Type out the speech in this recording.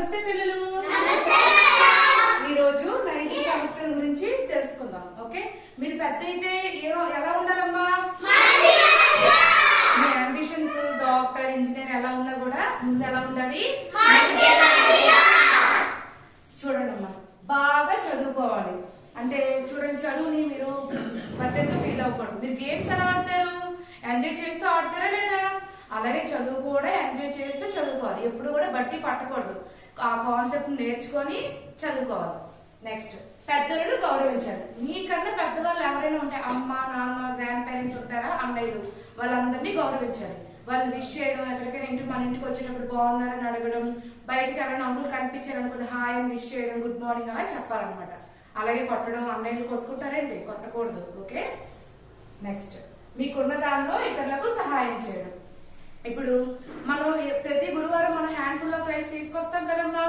నమస్తే పిల్లలు. ఈ రోజు నైతిక ప్రవర్తన గురించి తెలుసుకుందాం. ఓకే, మీరు పెద్ద అయితే ఎలా ఉండాలమ్మా? మీ అంబిషన్స్ డాక్టర్ ఇంజనీర్ ఎలా ఉన్నా కూడా ముందు ఎలా ఉండాలి? చూడండి అమ్మా, బాగా చదువుకోవాలి. అంటే చూడండి, చదువుని మీరు బర్డెన్గా ఫీల్ అవ్వకూడదు. మీరు గేమ్స్ ఎలా ఆడతారు? ఎంజాయ్ చేస్తూ ఆడతారా లేదా? అలాగే చదువు కూడా ఎంజాయ్ చేస్తూ చదువుకోవాలి. ఎప్పుడు కూడా బట్టి పట్టకూడదు. ఆ కాన్సెప్ట్ నేర్చుకొని చదువుకోవాలి. నెక్స్ట్, పెద్దలను గౌరవించాలి. మీకన్నా పెద్దవాళ్ళు ఎవరైనా ఉంటే అమ్మ నాన్న గ్రాండ్ పేరెంట్స్ ఉంటారా, అన్నయ్యలు, వాళ్ళందరినీ గౌరవించాలి. వాళ్ళు విష్ చేయడం, ఎక్కడికైనా మన ఇంటికి వచ్చేటప్పుడు బాగున్నారని అడగడం, బయటకి ఎవరైనా అంకులు కనిపించారనుకుని హాయ్ అని విష్ చేయడం, గుడ్ మార్నింగ్ అలా చెప్పాలన్నమాట. అలాగే కొట్టడం, అన్నయ్యలు కొట్టుకుంటారేంటి? కొట్టకూడదు. ఓకే. నెక్స్ట్, మీకున్న దానిలో ఇతరులకు సహాయం చేయడం. ఇప్పుడు మనం ప్రతి గురువారం మనం హ్యాండ్ఫుల్ ఆఫ్ రైస్ తీసుకొస్తాం కదమ్మా.